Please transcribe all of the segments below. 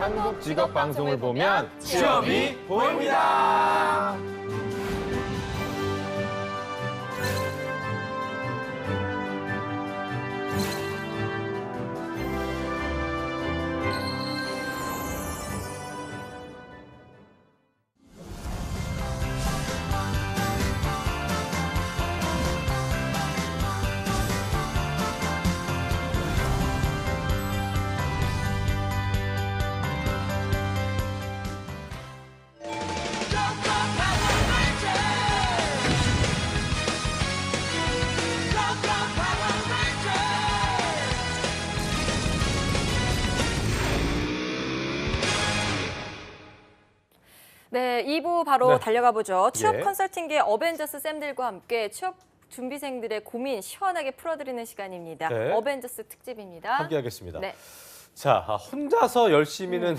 한국 직업 방송을 보면 취업이 보입니다. 네, 2부 바로 달려가 보죠. 취업 예. 컨설팅계 어벤져스 쌤들과 함께 취업 준비생들의 고민 시원하게 풀어드리는 시간입니다. 네. 어벤져스 특집입니다. 함께하겠습니다. 네, 자, 혼자서 열심히는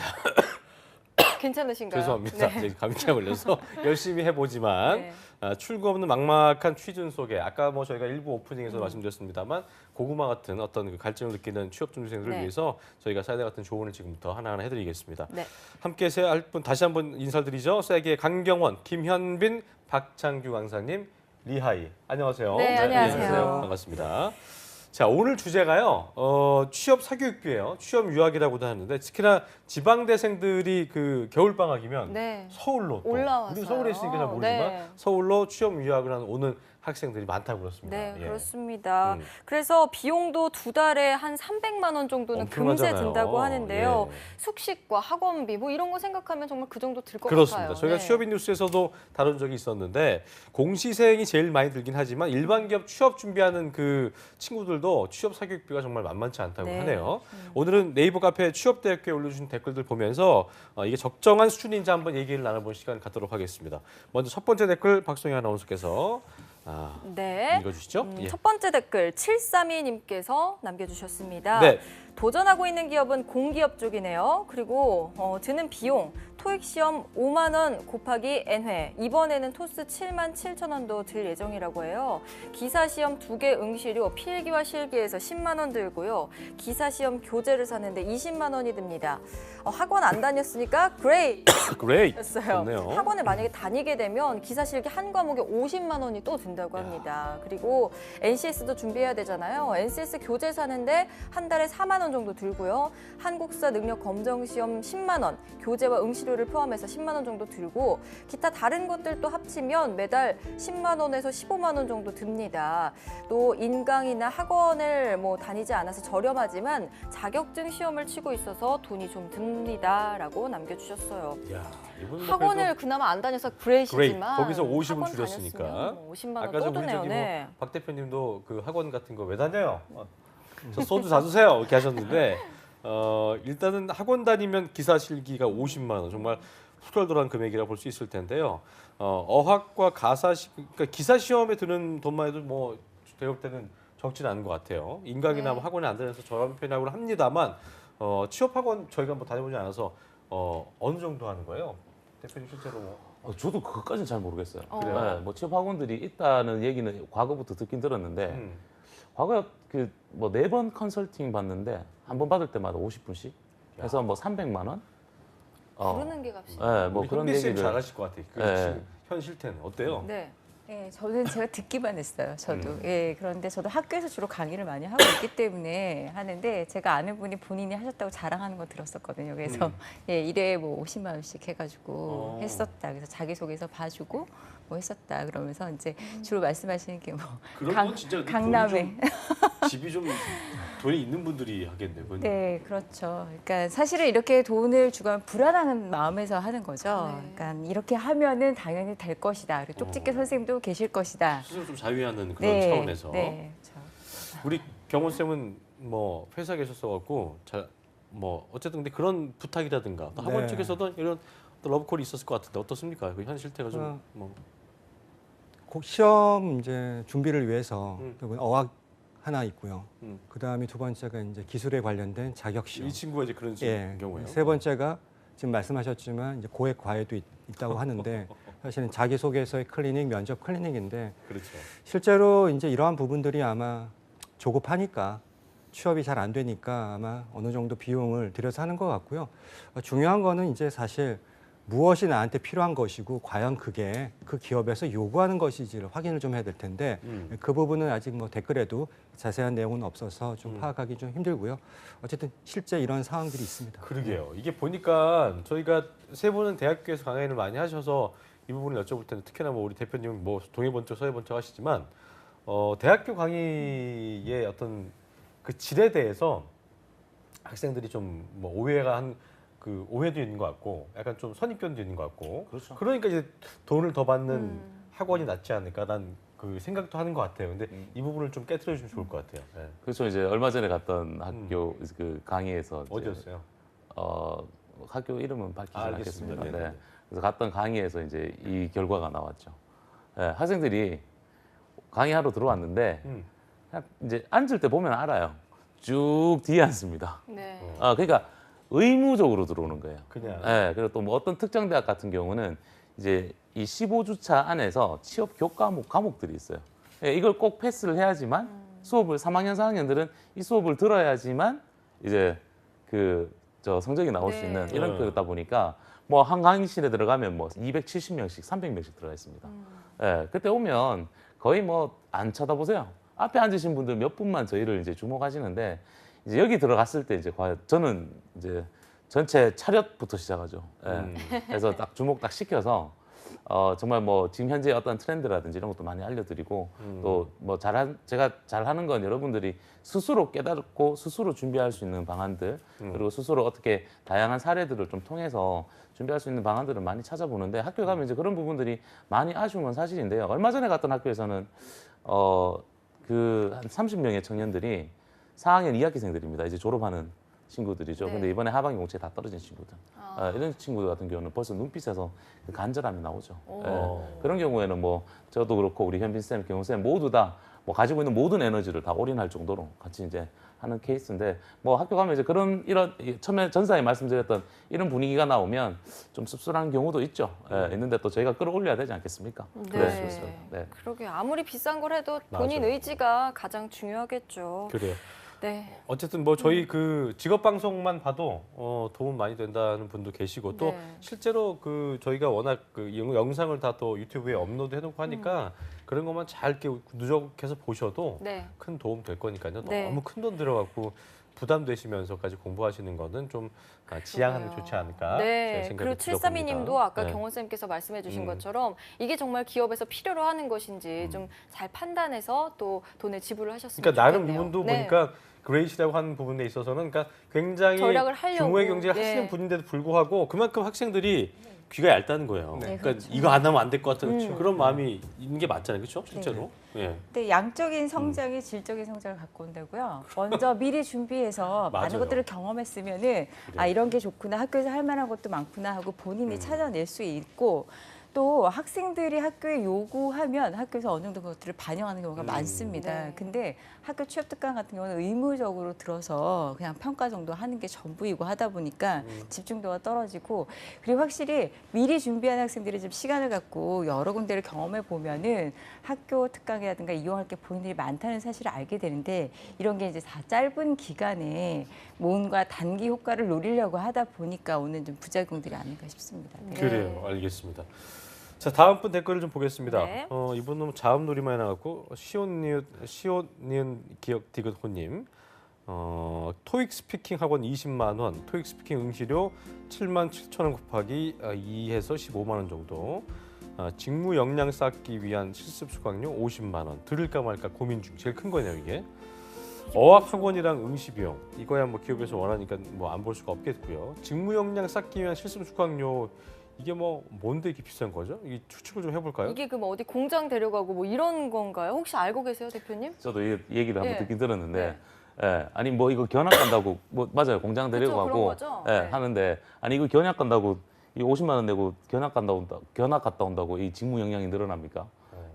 괜찮으신가요? 죄송합니다. 네. 이제 감기가 걸려서 열심히 해보지만 네. 출구 없는 막막한 취준 속에 아까 뭐 저희가 일부 오프닝에서 말씀드렸습니다만 고구마 같은 어떤 그 갈증을 느끼는 취업 준비생들을 네. 위해서 저희가 사이다 같은 조언을 지금부터 하나하나 해드리겠습니다. 네. 함께 할 분 다시 한번 인사드리죠. 세계 강경원, 김현빈, 박창규 강사님, 리하이. 안녕하세요. 네, 안녕하세요. 반갑습니다. 자, 오늘 주제가요. 취업 사교육비예요. 취업 유학이라고도 하는데 특히나 지방대생들이 그 겨울 방학이면 네. 서울로 또 올라와서요. 우리 서울에 있으니까 잘 모르지만 네. 서울로 취업 유학을 하는 오는 학생들이 많다고 그렇습니다. 네, 예. 그렇습니다. 음. 그래서 비용도 2달에 한 300만 원 정도는 금세 엄청나잖아요. 든다고 하는데요. 예. 숙식과 학원비 뭐 이런 거 생각하면 정말 그 정도 들 것 그렇습니다. 같아요. 저희가 네. 취업인 뉴스에서도 다룬 적이 있었는데 공시생이 제일 많이 들긴 하지만 일반 기업 취업 준비하는 그 친구들도 취업 사교육비가 정말 만만치 않다고 네. 하네요. 오늘은 네이버 카페 취업대학교에 올려주신 댓글들 보면서 이게 적정한 수준인지 한번 얘기를 나눠볼 시간 갖도록 하겠습니다. 먼저 첫 번째 댓글 박송희 아나운서께서 네. 읽어주시죠. 예. 첫 번째 댓글 732님께서 남겨주셨습니다. 네. 도전하고 있는 기업은 공기업 쪽이네요. 그리고 드는 비용, 토익 시험 5만 원 곱하기 N회, 이번에는 토스 7만 7천 원도 들 예정이라고 해요. 기사 시험 2개 응시료, 필기와 실기에서 10만 원 들고요. 기사 시험 교재를 사는데 20만 원이 듭니다. 학원 안 다녔으니까 그레이! 그레이. 였어요. 좋네요. 학원을 만약에 다니게 되면 기사 실기 한 과목에 50만 원이 또 든다고 합니다. 그리고 NCS도 준비해야 되잖아요. NCS 교재 사는데 한 달에 4만 원 정도 들고요. 한국사 능력 검정 시험 10만 원, 교재와 응시료를 포함해서 10만 원 정도 들고 기타 다른 것들도 합치면 매달 10만 원에서 15만 원 정도 듭니다. 또 인강이나 학원을 뭐 다니지 않아서 저렴하지만 자격증 시험을 치고 있어서 돈이 좀 듭니다라고 남겨주셨어요. 야, 이분 학원을 그나마 안 다녀서 그레이시지만 거기서 50은 학원 줄였으니까. 다녔으면 뭐 50만 원 아까 또 저 우리 드네요. 저기 네. 박 대표님도 그 학원 같은 거 왜 다녀요? 저 소주 사주세요 이렇게 하셨는데 일단은 학원 다니면 기사 실기가 50만 원 정말 후덜덜한 금액이라 볼 수 있을 텐데요. 어학과 그러니까 기사 시험에 드는 돈만 해도 뭐 제가 볼 때는 적지는 않은 것 같아요. 인강이나 네. 학원에 안 다녀서 저렴한 편이라고 합니다만 취업 학원 저희가 뭐 다녀보지 않아서 어느 정도 하는 거예요? 대표님 실제로 뭐. 저도 그것까지는 잘 모르겠어요. 그래요? 네, 뭐 취업 학원들이 있다는 얘기는 과거부터 듣긴 들었는데 과거 그 뭐 4번 컨설팅 받는데 한 번 받을 때마다 50분씩 해서 뭐 300만 원? 부르는 게 값이. 네, 뭐 우리 그런 현빈 쌤 얘기를 잘하실 것 같아요. 그 네. 현 실태는 어때요? 네. 네, 저는 제가 듣기만 했어요. 저도. 예, 그런데 저도 학교에서 주로 강의를 많이 하고 있기 때문에 하는데 제가 아는 분이 본인이 하셨다고 자랑하는 거 들었었거든요. 그래서 예, 일에 뭐 50만 원씩 해가지고 했었다. 그래서 자기소개서 봐주고 뭐 했었다. 그러면서 이제 주로 말씀하시는 게 뭐 그런 건 진짜 강남에. 집이 좀 돈이 있는 분들이 하겠네요. 그건. 네, 그렇죠. 그러니까 사실은 이렇게 돈을 주고 하면 불안한 마음에서 하는 거죠. 네. 그러니까 이렇게 하면은 당연히 될 것이다. 그리고 쪽집게 선생님도 계실 것이다. 스스로 좀 자유하는 그런 차원에서 네, 그렇죠. 우리 경원 쌤은 뭐 회사 계셨어 갖고 뭐 어쨌든 근데 그런 부탁이라든가 또 학원 네. 측에서도 이런 또 러브콜이 있었을 것 같은데 어떻습니까? 그 현 실태가 좀 뭐. 곧 시험 이제 준비를 위해서 어학 하나 있고요. 음. 그다음에 두 번째가 이제 기술에 관련된 자격 시험. 이 친구가 이제 그런 예. 경우예요. 세 번째가 지금 말씀하셨지만 이제 고액 과외도 있다고 하는데 사실은 자기소개서의 클리닉, 면접 클리닉인데 그렇죠. 실제로 이제 이러한 부분들이 아마 조급하니까 취업이 잘 안 되니까 아마 어느 정도 비용을 들여서 하는 것 같고요. 중요한 거는 이제 사실 무엇이 나한테 필요한 것이고 과연 그게 그 기업에서 요구하는 것인지를 확인을 좀 해야 될 텐데 그 부분은 아직 뭐 댓글에도 자세한 내용은 없어서 좀 파악하기 좀 힘들고요. 어쨌든 실제 이런 상황들이 있습니다. 그러게요. 이게 보니까 저희가 세 분은 대학교에서 강연을 많이 하셔서 이 부분을 여쭤볼 텐데 특히나 뭐 우리 대표님은 뭐 동해번쩍 서해번쩍 하시지만 대학교 강의의 어떤 그 질에 대해서 학생들이 좀 뭐 오해가 그 오해도 있는 것 같고 약간 좀 선입견도 있는 것 같고 그렇죠. 그러니까 이제 돈을 더 받는 학원이 낫지 않을까 난 그 생각도 하는 것 같아요. 근데 이 부분을 좀 깨트려 주면 좋을 것 같아요. 네. 그렇죠. 이제 얼마 전에 갔던 학교 그 강의에서 이제 어디였어요? 학교 이름은 밝히지 알겠습니다. 않겠습니다. 네네. 네. 그래서 갔던 강의에서 이제 이 결과가 나왔죠. 네, 학생들이 강의하러 들어왔는데 그냥 이제 앉을 때 보면 알아요. 쭉 뒤에 앉습니다. 네. 그러니까 의무적으로 들어오는 거예요. 그냥 네, 그리고 또 뭐 어떤 특정 대학 같은 경우는 이제 이 15주차 안에서 취업 교과목 과목들이 있어요. 예, 이걸 꼭 패스를 해야지만 수업을 3학년, 4학년들은 이 수업을 들어야지만 이제 저 성적이 나올 수 네. 있는 이런 거다 보니까 뭐 한 강의실에 들어가면 뭐 270명씩, 300명씩 들어가 있습니다. 예, 그때 오면 거의 뭐 안 쳐다보세요. 앞에 앉으신 분들 몇 분만 저희를 이제 주목하시는데 이제 여기 들어갔을 때 이제 과연 저는 이제 전체 차렷부터 시작하죠. 예. 그래서 딱 주목 딱 시켜서 정말 뭐 지금 현재 어떤 트렌드라든지 이런 것도 많이 알려드리고 또 뭐 제가 잘하는 건 여러분들이 스스로 깨닫고 스스로 준비할 수 있는 방안들 그리고 스스로 어떻게 다양한 사례들을 좀 통해서 준비할 수 있는 방안들을 많이 찾아보는데 학교 가면 이제 그런 부분들이 많이 아쉬운 건 사실인데요. 얼마 전에 갔던 학교에서는 그 한 30명의 청년들이 4학년 2학기생들입니다. 이제 졸업하는 친구들이죠. 네. 근데 이번에 하반기 공채 다 떨어진 친구들. 이런 친구들 같은 경우는 벌써 눈빛에서 그 간절함이 나오죠. 예. 그런 경우에는 뭐 저도 그렇고 우리 현빈 쌤, 경훈 쌤 모두 다 뭐 가지고 있는 모든 에너지를 다 올인할 정도로 같이 이제 하는 케이스인데 뭐 학교 가면 이제 이런 처음에 전사에 말씀드렸던 이런 분위기가 나오면 좀 씁쓸한 경우도 있죠. 예, 있는데 또 저희가 끌어올려야 되지 않겠습니까? 네. 네. 그러게 아무리 비싼 걸 해도 본인 맞아요. 의지가 가장 중요하겠죠. 그래요. 네. 어쨌든 뭐 저희 그 직업 방송만 봐도 도움 많이 된다는 분도 계시고 또 네. 실제로 그 저희가 워낙 그 영상을 다 또 유튜브에 업로드 해놓고 하니까 그런 것만 잘 이렇게 누적해서 보셔도 네. 큰 도움 될 거니까요. 네. 너무 큰 돈 들어갖고 부담되시면서까지 공부하시는 거는 좀 지양하는 게 좋지 않을까 제 네. 생각이 그리고 들어봅니다. 732님도 아까 네. 경원쌤께서 말씀해주신 것처럼 이게 정말 기업에서 필요로 하는 것인지 좀 잘 판단해서 또 돈을 지불을 하셨으면 그러니까 나름 좋겠네요. 이분도 네. 보니까 그레이시라고 하는 부분에 있어서는 그러니까 굉장히 절약을 하려고. 규모의 경제를 네. 하시는 분인데도 불구하고 그만큼 학생들이 귀가 얇다는 거예요. 네, 그러니까 그렇죠. 이거 안 하면 안 될 것 같은 그런 마음이 있는 게 맞잖아요, 그렇죠? 실제로. 예. 근데 양적인 성장이 질적인 성장을 갖고 온다고요. 먼저 미리 준비해서 많은 맞아요. 것들을 경험했으면은 이런 게 좋구나, 학교에서 할 만한 것도 많구나 하고 본인이 찾아낼 수 있고 또 학생들이 학교에 요구하면 학교에서 어느 정도 그것들을 반영하는 경우가 많습니다. 네. 근데 학교 취업 특강 같은 경우는 의무적으로 들어서 그냥 평가 정도 하는 게 전부이고 하다 보니까 집중도가 떨어지고 그리고 확실히 미리 준비한 학생들이 좀 시간을 갖고 여러 군데를 경험해 보면은 학교 특강이라든가 이용할 게 본인들이 많다는 사실을 알게 되는데 이런 게 이제 다 짧은 기간에 뭔가 단기 효과를 노리려고 하다 보니까 오는 좀 부작용들이 아닌가 싶습니다. 네. 그래요, 알겠습니다. 자, 다음 분 댓글을 좀 보겠습니다. 네. 이분은 자음놀이만 해놔갖고 시온니은 기억 디귿호님. 토익 스피킹 학원 20만 원, 토익 스피킹 응시료 7만 7천 원 곱하기 2해서 15만 원 정도. 직무 역량 쌓기 위한 실습 수강료 50만 원. 들을까 말까 고민 중. 제일 큰 거네요, 이게. 어학 학원이랑 응시 비용. 이거야 뭐 기업에서 원하니까 뭐 안 볼 수가 없겠고요. 직무 역량 쌓기 위한 실습 수강료 이게 뭐 뭔데 이렇게 비싼 거죠? 이게 추측을 좀 해볼까요? 이게 그럼 어디 공장 데려가고 뭐 이런 건가요? 혹시 알고 계세요, 대표님? 저도 이 얘기를 한번 예. 듣긴 들었는데 예, 아니 뭐 이거 견학 간다고 뭐 맞아요 공장 데리고 그쵸, 그런 가고 거죠? 예, 네. 하는데 아니 이거 견학 간다고 이 50만 원 내고 견학 갔다 온다고 이 직무 역량이 늘어납니까?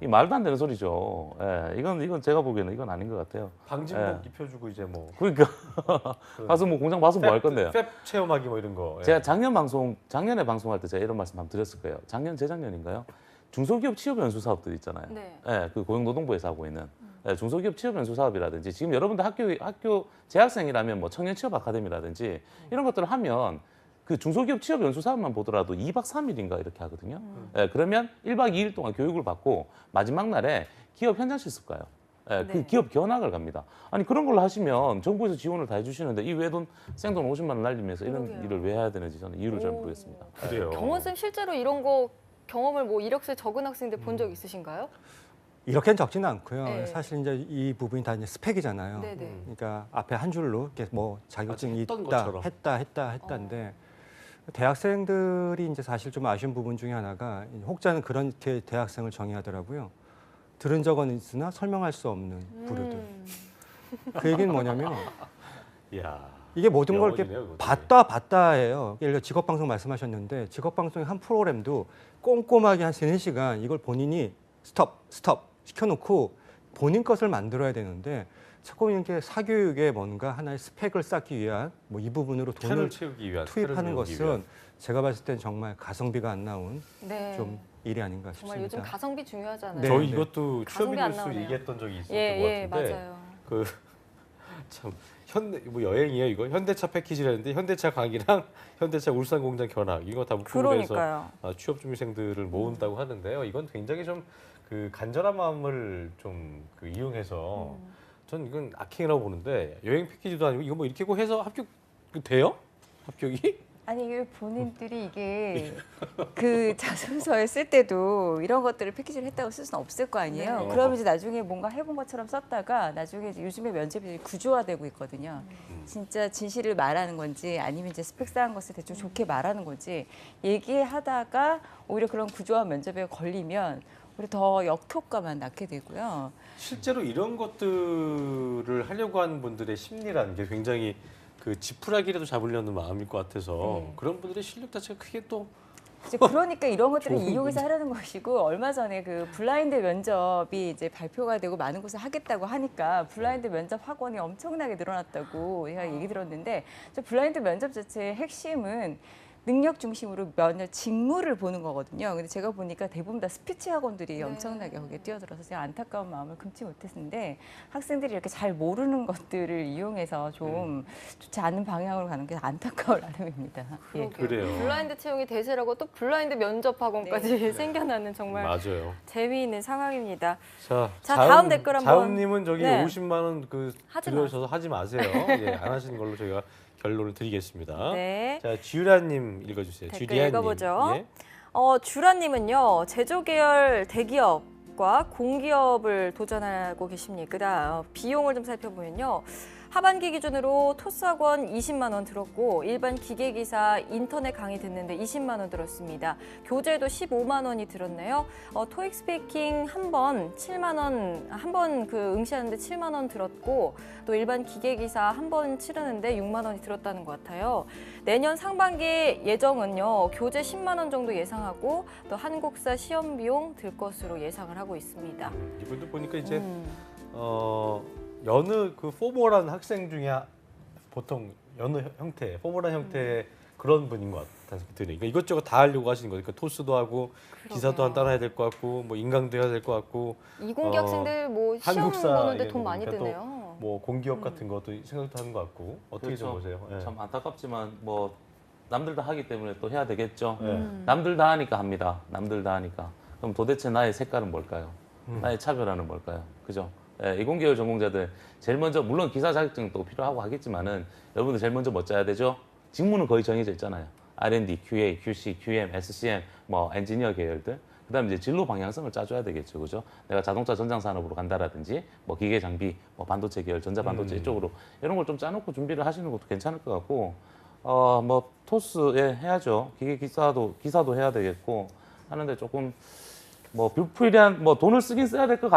이 말도 안 되는 소리죠. 예, 이건 제가 보기에는 이건 아닌 것 같아요. 방진복 예. 입혀주고 이제 뭐 그러니까 가서 뭐 공장 봐서 뭐 할 건데요. 팹 체험하기 뭐 이런 거. 예. 제가 작년에 방송할 때 제가 이런 말씀 한번 드렸을 거예요. 재작년인가요? 중소기업 취업 연수 사업들 있잖아요. 네. 예, 그 고용노동부에서 하고 있는 중소기업 취업 연수 사업이라든지 지금 여러분들 학교 재학생이라면 뭐 청년 취업 아카데미라든지 이런 것들을 하면 그 중소기업 취업 연수 사업만 보더라도 2박 3일인가 이렇게 하거든요. 그러면 1박 2일 동안 교육을 받고 마지막 날에 기업 현장 실습 가요. 그 네. 기업 견학을 갑니다. 아니 그런 걸로 하시면 정부에서 지원을 다 해주시는데 이 외돈 생돈 50만 원 날리면서 이런 그러게요. 일을 왜 해야 되는지 저는 이유를 잘 오. 모르겠습니다. 그래요. 경원쌤 실제로 이런 거 경험을 뭐 이력서에 적은 학생들 본 적 있으신가요? 이렇게는 적지는 않고요. 네. 사실 이제 이 부분이 다 이제 스펙이잖아요. 네네. 그러니까 앞에 한 줄로 이렇게 뭐 자격증이 했던 있다, 것처럼. 했다인데 대학생들이 이제 사실 좀 아쉬운 부분 중에 하나가 혹자는 그렇게 대학생을 정의하더라고요. 들은 적은 있으나 설명할 수 없는 부류들. 그 얘기는 뭐냐면 이야. 이게 모든 걸 이렇게 영어지네요, 그것도. 봤다예요. 예를 들어 직업방송 말씀하셨는데 직업방송의 한 프로그램도 꼼꼼하게 한 3-4시간 이걸 본인이 스톱 시켜놓고 본인 것을 만들어야 되는데 자꾸 이렇게 사교육에 뭔가 하나의 스펙을 쌓기 위한 뭐 이 부분으로 돈을 돈을 채우기 위한 투입하는 채우기 것은 위한. 제가 봤을 땐 정말 가성비가 안 나온 네. 좀 일이 아닌가 정말 싶습니다. 요즘 가성비 중요하잖아요. 네. 저희 이것도 가성비 취업인 안 뉴스 나오네요. 얘기했던 적이 있었던 예, 것 같은데 맞아요. 그 참 현대 뭐 여행이에요 이거 현대차 패키지라는데 현대차 강의랑 현대차 울산 공장 견학 이거 다 묶음으로 해서 그러니까요. 취업 준비생들을 모은다고 하는데요. 이건 굉장히 좀 그 간절한 마음을 좀 그 이용해서 전 이건 악행이라고 보는데 여행 패키지도 아니고 이거 뭐 이렇게 고 해서 합격 돼요? 합격이? 아니 이게 본인들이 이게 그 자소서에 쓸 때도 이런 것들을 패키지를 했다고 쓸 수는 없을 거 아니에요. 네. 그러면 이제 나중에 뭔가 해본 것처럼 썼다가 나중에 이제 요즘에 면접이 구조화되고 있거든요. 진짜 진실을 말하는 건지 아니면 이제 스펙상한 것을 대충 좋게 말하는 건지 얘기하다가 오히려 그런 구조화 면접에 걸리면 우리 더 역효과만 낳게 되고요. 실제로 이런 것들을 하려고 하는 분들의 심리라는 게 굉장히 그 지푸라기라도 잡으려는 마음일 것 같아서 네. 그런 분들의 실력 자체가 크게 또 이제 그러니까 이런 것들을 좋은 이용해서 하려는 것이고 얼마 전에 그 블라인드 면접이 이제 발표가 되고 많은 곳을 하겠다고 하니까 블라인드 면접 학원이 엄청나게 늘어났다고 제가 얘기 들었는데 저 블라인드 면접 자체의 핵심은 능력 중심으로 면접 직무를 보는 거거든요. 근데 제가 보니까 대부분 다 스피치 학원들이 네. 엄청나게 거기에 뛰어들어서 제가 안타까운 마음을 금치 못했는데 학생들이 이렇게 잘 모르는 것들을 이용해서 좀 좋지 않은 방향으로 가는 게 안타까울 나름입니다. 예. 그래요. 블라인드 채용이 대세라고 또 블라인드 면접 학원까지 생겨나는 정말 맞아요. 재미있는 상황입니다. 자, 다음 댓글 한번. 자음님은 저기 네. 50만 원 그 하지 들여주셔서 하지 마세요. 예, 안 하시는 걸로 저희가 결론을 드리겠습니다. 네. 자, 지유라님 읽어주세요. 댓글 주리아님. 읽어보죠. 예. 주라님은요, 제조 계열 대기업과 공기업을 도전하고 계십니까? 비용을 좀 살펴보면요. 하반기 기준으로 토스학원 20만 원 들었고 일반 기계기사 인터넷 강의 듣는데 20만 원 들었습니다. 교재도 15만 원이 들었네요. 토익 스피킹 한 번 7만 원, 한 번 그 응시하는데 7만 원 들었고 또 일반 기계기사 한 번 치르는데 6만 원이 들었다는 것 같아요. 내년 상반기 예정은요. 교재 10만 원 정도 예상하고 또 한국사 시험 비용 들 것으로 예상을 하고 있습니다. 이분도 보니까 이제 여느 그 포멀한 학생 중에 보통 여느 형태, 포멀한 형태의 그런 분인 것 같아서 드네요. 그러니까 이것저것 다 하려고 하시는 거니까 토스도 하고 기사도 한 따라 해야 될 것 같고 뭐 인강도 해야 될 것 같고 이공계 어, 학생들 뭐 시험 한국사 보는데 이런 돈 많이 거니까 또 드네요. 뭐 공기업 같은 것도 생각도 하는 것 같고 어떻게 좀 보세요? 예. 참 안타깝지만 뭐 남들 다 하기 때문에 또 해야 되겠죠. 예. 남들 다 하니까 합니다. 남들 다 하니까. 그럼 도대체 나의 색깔은 뭘까요? 나의 차별화는 뭘까요? 그죠? 예, 이공계열 전공자들 제일 먼저 물론 기사 자격증도 필요하고 하겠지만은 여러분들 제일 먼저 뭐 짜야 되죠? 직무는 거의 정해져 있잖아요. R&D, QA, QC, QM, SCM, 뭐 엔지니어 계열들. 그다음에 이제 진로 방향성을 짜줘야 되겠죠, 그죠? 내가 자동차 전장 산업으로 간다라든지, 뭐 기계 장비, 뭐 반도체 계열, 전자 반도체 이쪽으로 이런 걸 좀 짜놓고 준비를 하시는 것도 괜찮을 것 같고, 뭐 토스 해야죠. 기계 기사도 해야 되겠고 하는데 조금 뭐 불필요한 뭐 돈을 쓰긴 써야 될 것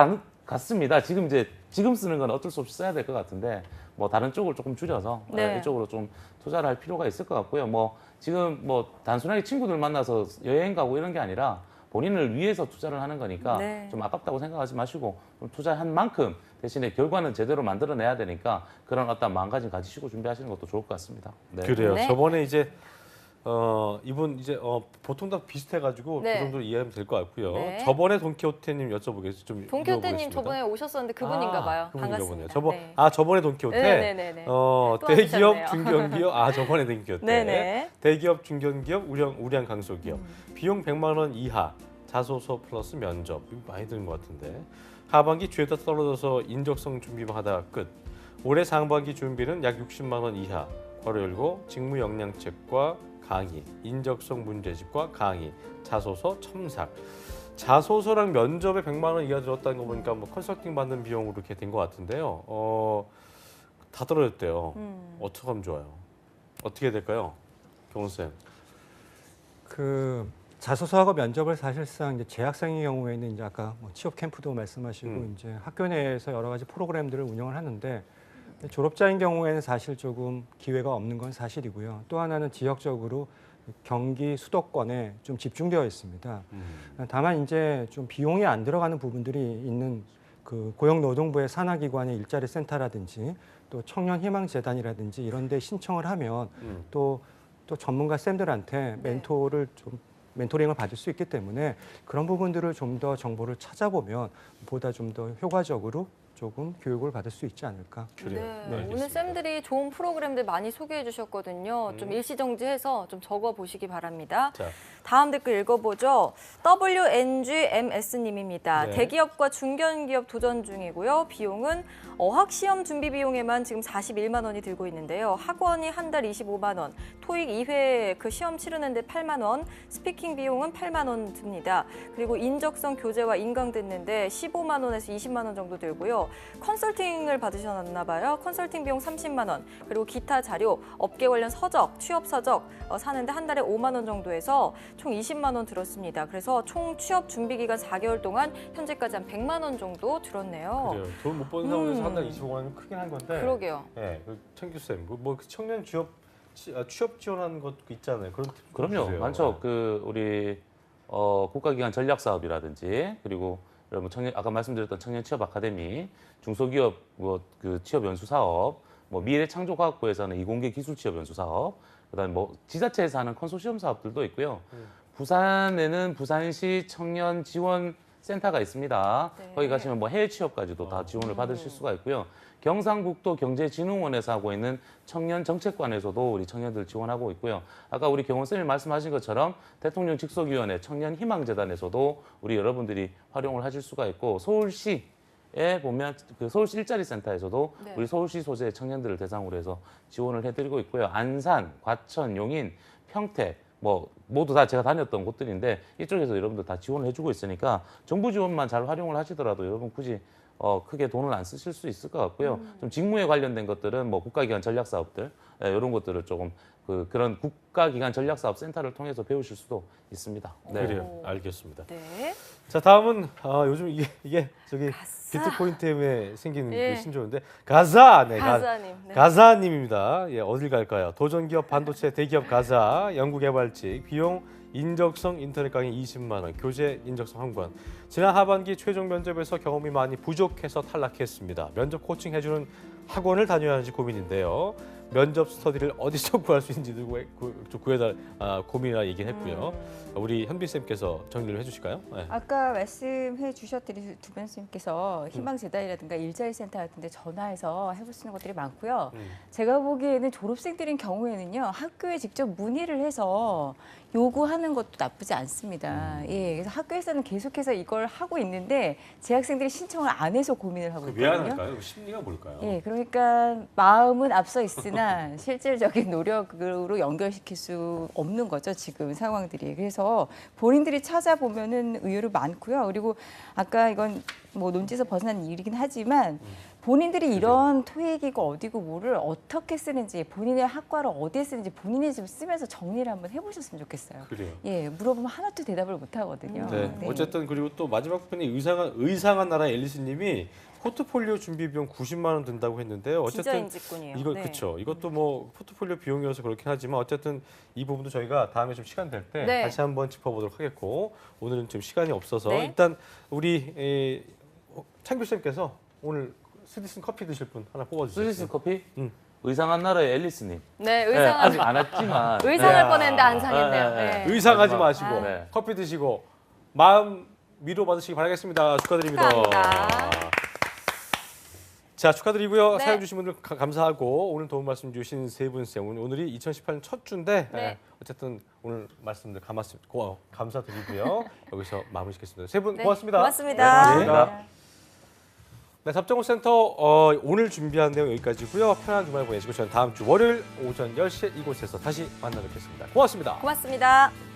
같습니다. 지금 쓰는 건 어쩔 수 없이 써야 될 것 같은데 뭐 다른 쪽을 조금 줄여서 네. 이쪽으로 좀 투자를 할 필요가 있을 것 같고요. 뭐 지금 뭐 단순하게 친구들 만나서 여행 가고 이런 게 아니라 본인을 위해서 투자를 하는 거니까 네. 좀 아깝다고 생각하지 마시고 좀 투자한 만큼 대신에 결과는 제대로 만들어내야 되니까 그런 어떤 마음가짐 가지시고 준비하시는 것도 좋을 것 같습니다. 네. 그래요. 네. 저번에 이제 이분 이제 보통 다 비슷해가지고 네. 그 정도로 이해하면 될 것 같고요. 네. 저번에 돈키호테님 여쭤보겠습니다. 좀 돈키호테님 물어보겠습니다. 저번에 오셨었는데 그분인가 봐요. 그분인가 반갑습니다. 보네요. 네. 저번에 돈키호테. 네네네. 또 대기업, 와주셨네요. 중견기업. 저번에 돈키호테. 네네. 대기업, 중견기업, 우량 강소기업. 비용 100만 원 이하. 자소서 플러스 면접. 이거 많이 드는 것 같은데. 하반기 죄다 떨어져서 인적성 준비만 하다가 끝. 올해 상반기 준비는 약 60만 원 이하. 괄호 열고 직무 역량책과 강의, 인적성 문제집과 강의, 자소서 첨삭. 자소서랑 면접에 100만 원 이하 들었다는 거 보니까 뭐 컨설팅 받는 비용으로 이렇게 된 것 같은데요. 다 떨어졌대요. 어떻게 하면 좋아요? 어떻게 해야 될까요, 경훈 쌤? 그 자소서하고 면접을 사실상 이제 재학생의 경우에는 이제 아까 뭐 취업 캠프도 말씀하시고 이제 학교 내에서 여러 가지 프로그램들을 운영을 하는데 졸업자인 경우에는 사실 조금 기회가 없는 건 사실이고요. 또 하나는 지역적으로 경기 수도권에 좀 집중되어 있습니다. 다만 이제 좀 비용이 안 들어가는 부분들이 있는 그 고용노동부의 산하기관의 일자리 센터라든지 또 청년희망재단이라든지 이런 데 신청을 하면 또 전문가 쌤들한테 멘토링을 받을 수 있기 때문에 그런 부분들을 좀 더 정보를 찾아보면 보다 좀 더 효과적으로 조금 교육을 받을 수 있지 않을까. 그래요. 네, 알겠습니다. 오늘 쌤들이 좋은 프로그램들 많이 소개해 주셨거든요. 좀 일시정지해서 좀 적어 보시기 바랍니다. 자, 다음 댓글 읽어보죠. WNGMS님입니다. 네. 대기업과 중견기업 도전 중이고요. 비용은 어학시험 준비 비용에만 지금 41만 원이 들고 있는데요. 학원이 한 달 25만 원, 토익 2회 그 시험 치르는데 8만 원, 스피킹 비용은 8만 원 듭니다. 그리고 인적성 교재와 인강 듣는데 15만 원에서 20만 원 정도 들고요. 컨설팅을 받으셨나 봐요. 컨설팅 비용 30만 원, 그리고 기타 자료, 업계 관련 서적, 취업 서적 사는데 한 달에 5만 원 정도 해서 총 20만 원 들었습니다. 그래서 총 취업 준비 기간 4개월 동안 현재까지 한 100만 원 정도 들었네요. 그래요. 돈 못 버는 상황에서 한 달 25만 원은 크긴 한 건데. 그러게요. 네, 청규 쌤, 그 청년 취업 지원하는 것도 있잖아요. 그런 팁 좀 그럼요, 주세요. 많죠. 우리 국가기관 전략 사업이라든지 그리고 여러분 아까 말씀드렸던 청년 취업 아카데미, 중소기업 그 취업 연수 사업, 미래 창조과학부에서 하는 이공계 기술 취업 연수 사업, 그다음에 지자체에서 하는 컨소시엄 사업들도 있고요. 부산에는 부산시 청년 지원 센터가 있습니다. 네. 거기 가시면 해외 취업까지도 다 지원을 받으실 수가 있고요. 경상북도 경제진흥원에서 하고 있는 청년 정책관에서도 우리 청년들 지원하고 있고요. 아까 우리 경원 쌤이 말씀하신 것처럼 대통령 직속위원회 청년희망재단에서도 우리 여러분들이 활용을 하실 수가 있고 서울시에 보면 그 서울시 일자리 센터에서도 네. 우리 서울시 소재 청년들을 대상으로 해서 지원을 해드리고 있고요. 안산, 과천, 용인, 평택 모두 다 제가 다녔던 곳들인데 이쪽에서 여러분들 다 지원을 해주고 있으니까 정부 지원만 잘 활용을 하시더라도 여러분 굳이 크게 돈을 안 쓰실 수 있을 것 같고요. 좀 직무에 관련된 것들은 국가기관 전략 사업들 이런 것들을 조금 그런 국가기관 전략 사업 센터를 통해서 배우실 수도 있습니다. 네. 그래요. 알겠습니다. 네. 자, 다음은 요즘 이게 저기 가사. 비트코인 때문에 생긴 예. 그 신조어인데 가사, 네, 가사님. 네. 가사님입니다. 예, 어딜 갈까요? 도전기업 반도체 대기업 가사 연구개발직 비용 인적성 인터넷 강의 20만 원, 교재 인적성 한 권. 지난 하반기 최종 면접에서 경험이 많이 부족해서 탈락했습니다. 면접 코칭 해주는 학원을 다녀야 하는지 고민인데요. 면접 스터디를 어디서 구할 수 있는지도 좀 구해달 고민이라 얘기를 했고요. 우리 현빈 쌤께서 정리를 해주실까요? 네. 아까 말씀해 주셨듯이 두 분께서 희망재단이라든가 일자리센터 같은 데 전화해서 해볼 수 있는 것들이 많고요. 제가 보기에는 졸업생들인 경우에는요. 학교에 직접 문의를 해서 요구하는 것도 나쁘지 않습니다. 예, 그래서 학교에서는 계속해서 이걸 하고 있는데 재학생들이 신청을 안 해서 고민을 하고 왜 안 있거든요. 할까요? 심리가 뭘까요? 예, 그러니까 마음은 앞서 있으나 실질적인 노력으로 연결시킬 수 없는 거죠, 지금 상황들이. 그래서 본인들이 찾아보면은 의외로 많고요. 그리고 아까 이건 논지에서 벗어난 일이긴 하지만 본인들이 이런 토익이고 어디고 뭐를 어떻게 쓰는지, 본인의 학과를 어디에 쓰는지 본인이 좀 쓰면서 정리를 한번 해보셨으면 좋겠어요. 그래요. 예, 물어보면 하나도 대답을 못 하거든요. 네. 어쨌든 그리고 또 마지막 편이 의상한 나라 앨리스님이 포트폴리오 준비 비용 90만 원 든다고 했는데요. 어쨌든 디자인 직군이에요. 이거 네. 그렇죠. 이것도 포트폴리오 비용이어서 그렇긴 하지만 어쨌든 이 부분도 저희가 다음에 좀 시간 될 때 네. 다시 한번 짚어보도록 하겠고 오늘은 좀 시간이 없어서 네. 일단 우리 창규 쌤께서 오늘 스디슨 커피 드실 분 하나 뽑아주세요. 스위스 커피? 의상한 나라의 앨리스님. 네, 네, 아직 안 왔지만 의상할 야. 뻔했는데 안 상했네요. 네, 네. 네. 의상하지 마지막. 마시고 네. 커피 드시고 마음 위로 받으시기 바라겠습니다. 축하드립니다. 축하합니다. 자, 축하드리고요. 네. 사연 주신 분들 감사하고 오늘 도움 말씀 주신 세 분 쌤. 오늘이 2018년 첫 주인데 네. 어쨌든 오늘 말씀들 감사드리고요. 여기서 마무리 짓겠습니다. 세 분 네, 고맙습니다. 고맙습니다. 네, 고맙습니다. 네, 답정호센터 오늘 준비한 내용 여기까지고요. 편안한 주말 보내시고 저는 다음 주 월요일 오전 10시에 이곳에서 다시 만나 뵙겠습니다. 고맙습니다. 고맙습니다.